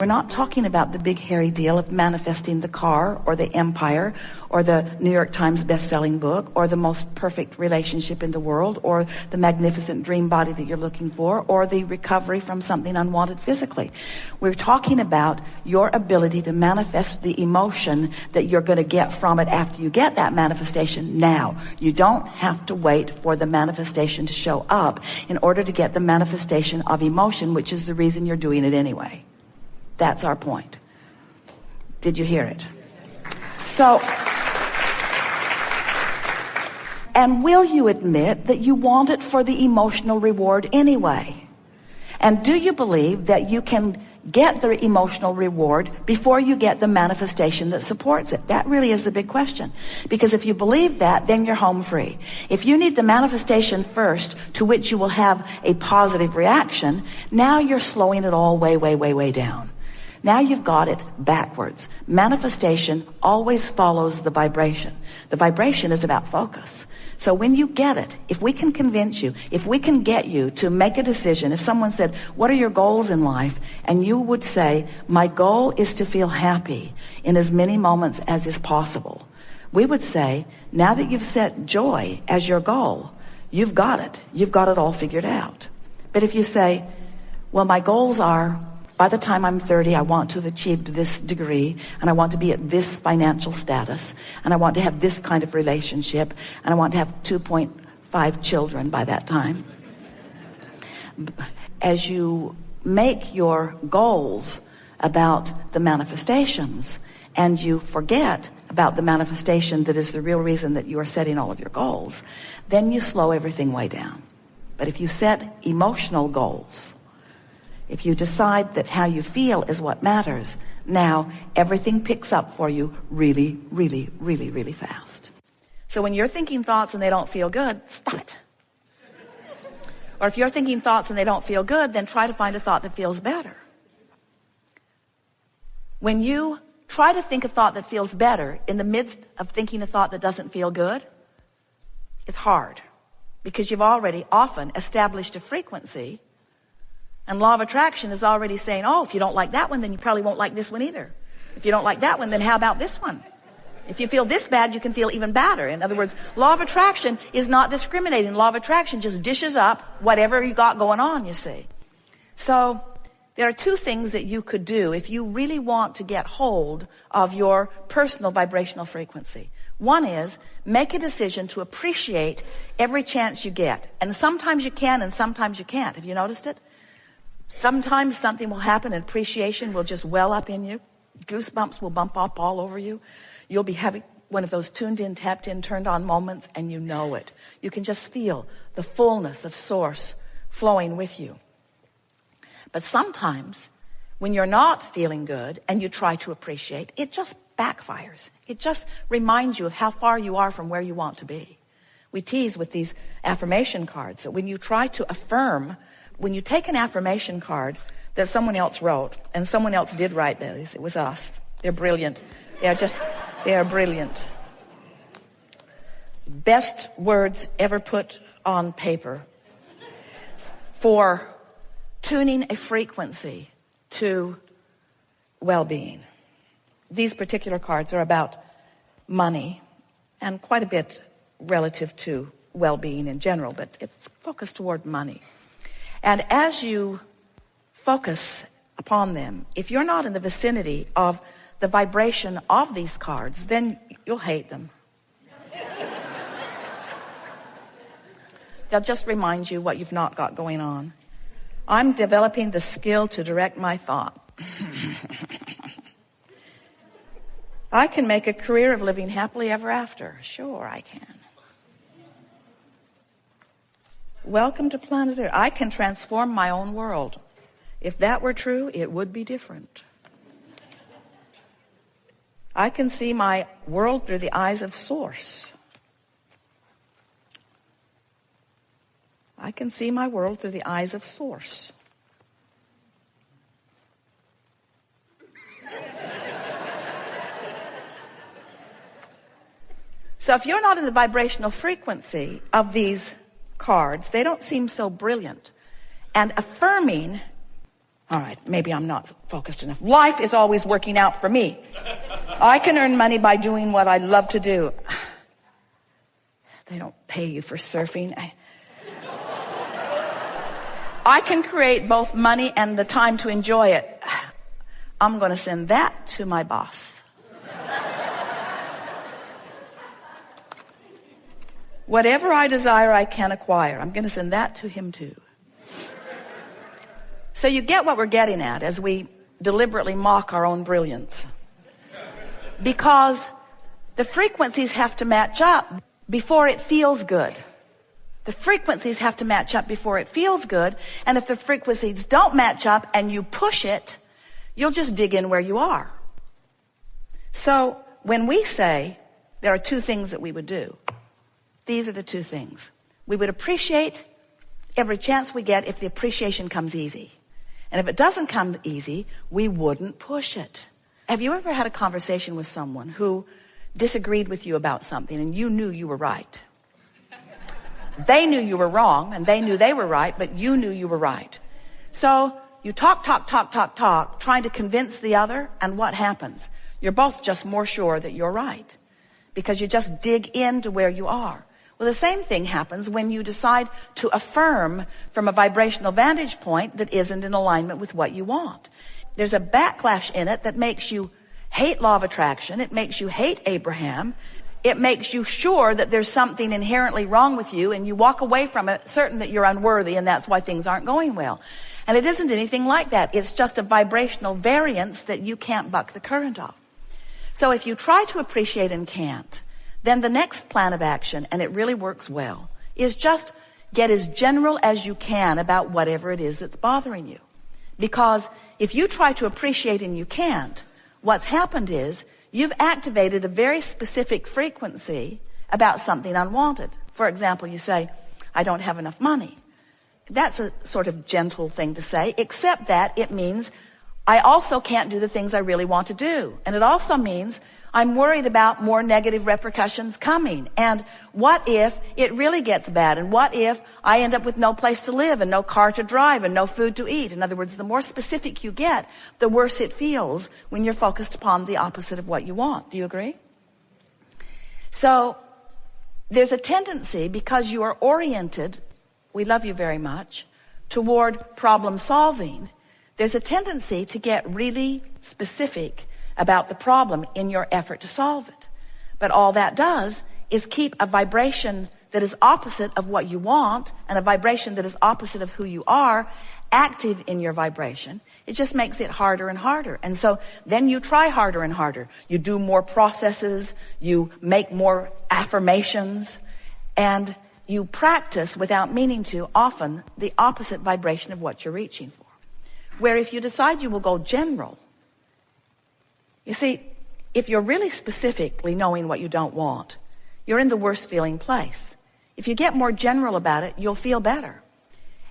We're not talking about the big hairy deal of manifesting the car or the empire or the New York Times best-selling book or the most perfect relationship in the world or the magnificent dream body that you're looking for or the recovery from something unwanted physically. We're talking about your ability to manifest the emotion that you're going to get from it after you get that manifestation now. You don't have to wait for the manifestation to show up in order to get the manifestation of emotion, which is the reason you're doing it anyway. That's our point. Did you hear it? So, and will you admit that you want it for the emotional reward anyway? And do you believe that you can get the emotional reward before you get the manifestation that supports it? That really is the big question. Because if you believe that, then you're home free. If you need the manifestation first, to which you will have a positive reaction, now you're slowing it all way down. Now you've got it backwards. Manifestation always follows the vibration. The vibration is about focus. So when you get it, if we can convince you, if we can get you to make a decision, if someone said, what are your goals in life? And you would say, my goal is to feel happy in as many moments as is possible. We would say, now that you've set joy as your goal, you've got it. You've got it all figured out. But if you say, well, my goals are, by the time I'm 30, I want to have achieved this degree, and I want to be at this financial status, and I want to have this kind of relationship, and I want to have 2.5 children by that time. As you make your goals about the manifestations, and you forget about the manifestation that is the real reason that you are setting all of your goals, then you slow everything way down. But if you set emotional goals, if you decide that how you feel is what matters, now everything picks up for you really fast. So when you're thinking thoughts and they don't feel good, stop it. Or if you're thinking thoughts and they don't feel good, then try to find a thought that feels better. When you try to think a thought that feels better in the midst of thinking a thought that doesn't feel good, it's hard because you've already often established a frequency. And law of attraction is already saying, oh, if you don't like that one, then you probably won't like this one either. If you don't like that one, then how about this one? If you feel this bad, you can feel even badder. In other words, law of attraction is not discriminating. Law of attraction just dishes up whatever you got going on, you see. So there are two things that you could do if you really want to get hold of your personal vibrational frequency. One is make a decision to appreciate every chance you get. And sometimes you can and sometimes you can't. Have you noticed it? Sometimes something will happen and appreciation will just well up in you. Goosebumps will bump up all over you. You'll be having one of those tuned in, tapped in, turned on moments, and you know it. You can just feel the fullness of source flowing with you. But sometimes when you're not feeling good and you try to appreciate, it just backfires. It just reminds you of how far you are from where you want to be. We tease with these affirmation cards that when you try to affirm, when you take an affirmation card that someone else wrote, and someone else did write those, it was us. They're brilliant. They are brilliant. Best words ever put on paper for tuning a frequency to well-being. These particular cards are about money and quite a bit relative to well-being in general, but it's focused toward money. And as you focus upon them, if you're not in the vicinity of the vibration of these cards, then you'll hate them. They'll just remind you what you've not got going on. I'm developing the skill to direct my thought. I can make a career of living happily ever after. Sure, I can. Welcome to planet Earth. I can transform my own world. If that were true, it would be different. I can see my world through the eyes of Source. I can see my world through the eyes of Source. So if you're not in the vibrational frequency of these cards, they don't seem so brilliant. And affirming All right, maybe I'm not focused enough. Life is always working out for me. I can earn money by doing what I love to do. They don't pay you for surfing. I can create both money and the time to enjoy it. I'm going to send that to my boss. Whatever I desire, I can acquire. I'm going to send that to him too. So you get what we're getting at as we deliberately mock our own brilliance. Because the frequencies have to match up before it feels good. The frequencies have to match up before it feels good. And if the frequencies don't match up and you push it, you'll just dig in where you are. So when we say there are two things that we would do, these are the two things. We would appreciate every chance we get if the appreciation comes easy. And if it doesn't come easy, we wouldn't push it. Have you ever had a conversation with someone who disagreed with you about something and you knew you were right? They knew you were wrong and they knew they were right, but you knew you were right. So you talk, trying to convince the other, and what happens? You're both just more sure that you're right because you just dig into where you are. Well, the same thing happens when you decide to affirm from a vibrational vantage point that isn't in alignment with what you want. There's a backlash in it that makes you hate law of attraction. It makes you hate Abraham. It makes you sure that there's something inherently wrong with you, and you walk away from it certain that you're unworthy, and that's why things aren't going well. And it isn't anything like that. It's just a vibrational variance that you can't buck the current of. So if you try to appreciate and can't, then the next plan of action, and it really works well, is just get as general as you can about whatever it is that's bothering you. Because if you try to appreciate and you can't, what's happened is you've activated a very specific frequency about something unwanted. For example, you say, I don't have enough money. That's a sort of gentle thing to say, except that it means I also can't do the things I really want to do. And it also means I'm worried about more negative repercussions coming. And what if it really gets bad? And what if I end up with no place to live and no car to drive and no food to eat? In other words, the more specific you get, the worse it feels when you're focused upon the opposite of what you want. Do you agree? So there's a tendency, because you are oriented, we love you very much, toward problem solving. There's a tendency to get really specific about the problem in your effort to solve it. But all that does is keep a vibration that is opposite of what you want and a vibration that is opposite of who you are active in your vibration. It just makes it harder and harder. And so then you try harder and harder. You do more processes, you make more affirmations, and you practice without meaning to often the opposite vibration of what you're reaching for. Where if you decide you will go general, you see, if you're really specifically knowing what you don't want, you're in the worst feeling place. If you get more general about it, you'll feel better.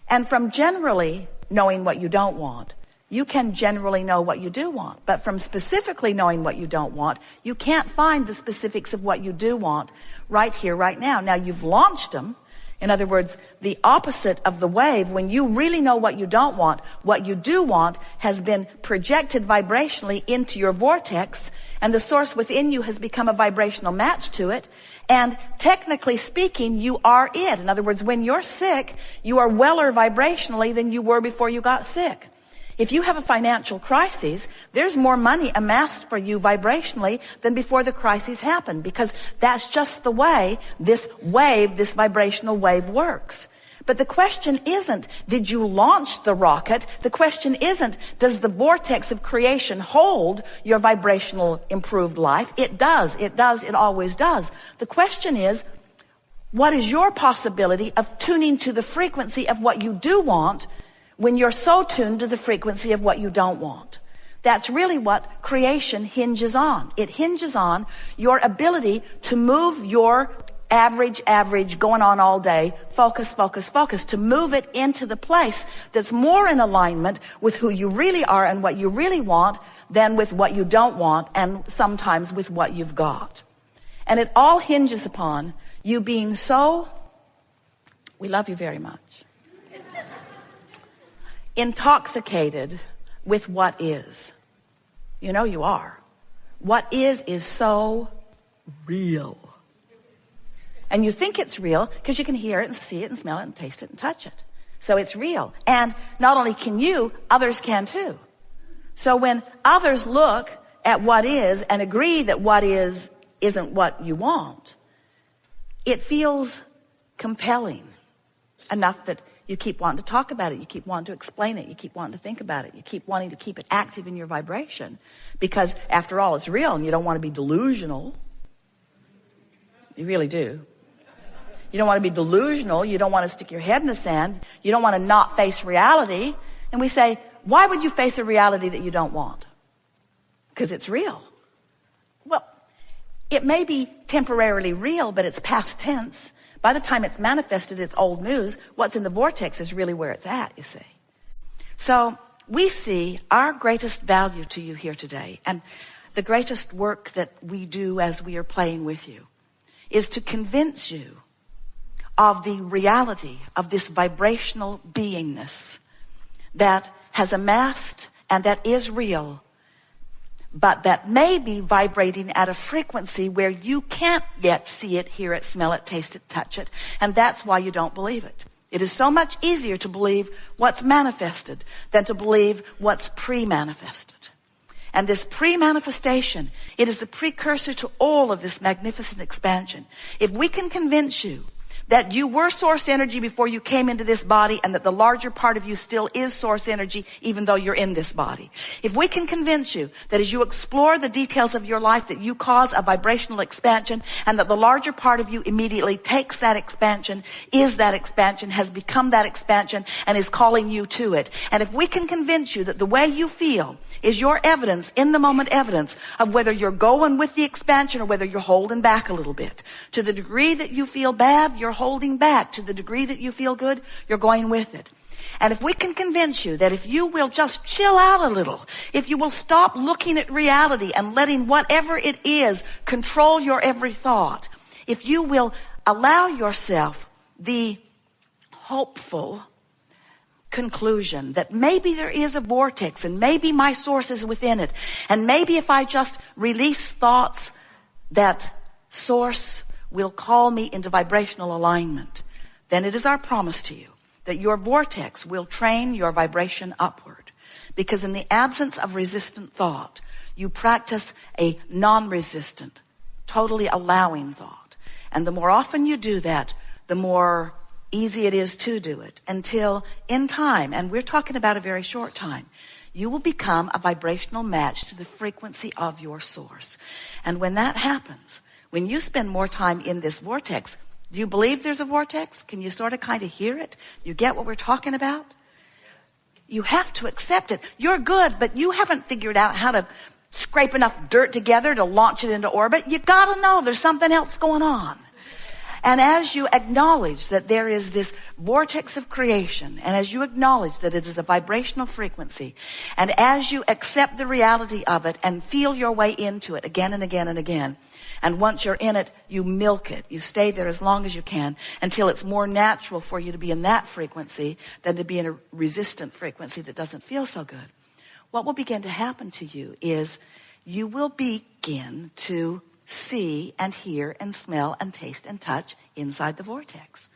And from generally knowing what you don't want, you can generally know what you do want. But from specifically knowing what you don't want, you can't find the specifics of what you do want right here, right now. Now, you've launched them. In other words, the opposite of the wave, when you really know what you don't want, what you do want has been projected vibrationally into your vortex, and the source within you has become a vibrational match to it. And technically speaking, you are it. In other words, when you're sick, you are weller vibrationally than you were before you got sick. If you have a financial crisis, there's more money amassed for you vibrationally than before the crisis happened, because that's just the way this wave, this vibrational wave works. But the question isn't, did you launch the rocket? The question isn't, does the vortex of creation hold your vibrational improved life? It does, it always does. The question is, what is your possibility of tuning to the frequency of what you do want when you're so tuned to the frequency of what you don't want? That's really what creation hinges on. It hinges on your ability to move your average, going on all day, focus, to move it into the place that's more in alignment with who you really are and what you really want than with what you don't want, and sometimes with what you've got. And it all hinges upon you being so, we love you very much. intoxicated with what is. You know you are. What is so real. And you think it's real because you can hear it and see it and smell it and taste it and touch it. So it's real. And not only can you, others can too. So when others look at what is and agree that what is isn't what you want, it feels compelling enough that you keep wanting to talk about it. You keep wanting to explain it. You keep wanting to think about it. You keep wanting to keep it active in your vibration because after all, it's real and you don't want to be delusional. You really do. You don't want to be delusional. You don't want to stick your head in the sand. You don't want to not face reality. And we say, why would you face a reality that you don't want? Because it's real. Well, it may be temporarily real, but it's past tense. By the time it's manifested, it's old news. What's in the vortex is really where it's at, you see. So we see our greatest value to you here today, and the greatest work that we do as we are playing with you is to convince you of the reality of this vibrational beingness that has amassed and that is real, but that may be vibrating at a frequency where you can't yet see it, hear it, smell it, taste it, touch it, and that's why you don't believe it. It is so much easier to believe what's manifested than to believe what's pre-manifested. And this pre-manifestation, it is the precursor to all of this magnificent expansion. If we can convince you that you were source energy before you came into this body and that the larger part of you still is source energy even though you're in this body. If we can convince you that as you explore the details of your life that you cause a vibrational expansion and that the larger part of you immediately takes that expansion, is that expansion, has become that expansion and is calling you to it. And if we can convince you that the way you feel is your evidence, in the moment evidence of whether you're going with the expansion or whether you're holding back a little bit. To the degree that you feel bad, you're holding back. To the degree that you feel good, you're going with it. And if we can convince you that if you will just chill out a little, if you will stop looking at reality and letting whatever it is control your every thought, if you will allow yourself the hopeful conclusion that maybe there is a vortex and maybe my source is within it, and maybe if I just release thoughts, that source will call me into vibrational alignment, then it is our promise to you that your vortex will train your vibration upward. Because in the absence of resistant thought, you practice a non-resistant, totally allowing thought. And the more often you do that, the more easy it is to do it, until in time, and we're talking about a very short time, you will become a vibrational match to the frequency of your source. And when that happens, when you spend more time in this vortex, do you believe there's a vortex? Can you sort of kind of hear it? You get what we're talking about? You have to accept it. You're good, but you haven't figured out how to scrape enough dirt together to launch it into orbit. You gotta know there's something else going on. And as you acknowledge that there is this vortex of creation, and as you acknowledge that it is a vibrational frequency, and as you accept the reality of it and feel your way into it again and again and again, and once you're in it, you milk it. You stay there as long as you can until it's more natural for you to be in that frequency than to be in a resistant frequency that doesn't feel so good. What will begin to happen to you is you will begin to see and hear and smell and taste and touch inside the vortex.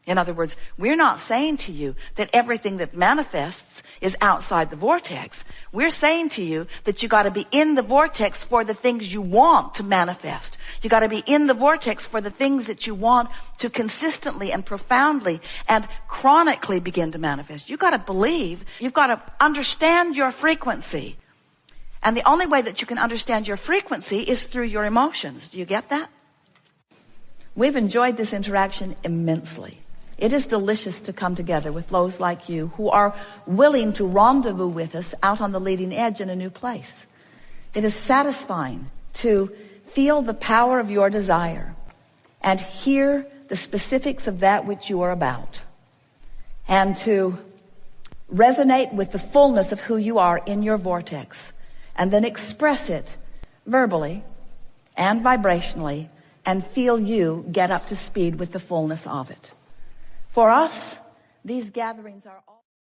In other words, we're not saying to you that everything that manifests is outside the vortex. We're saying to you that you got to be in the vortex for the things you want to manifest. You got to be in the vortex for the things that you want to consistently and profoundly and chronically begin to manifest. You got to believe, you've got to understand your frequency. And the only way that you can understand your frequency is through your emotions. Do you get that? We've enjoyed this interaction immensely. It is delicious to come together with those like you who are willing to rendezvous with us out on the leading edge in a new place. It is satisfying to feel the power of your desire and hear the specifics of that which you are about, and to resonate with the fullness of who you are in your vortex, and then express it verbally and vibrationally and feel you get up to speed with the fullness of it. For us, these gatherings are all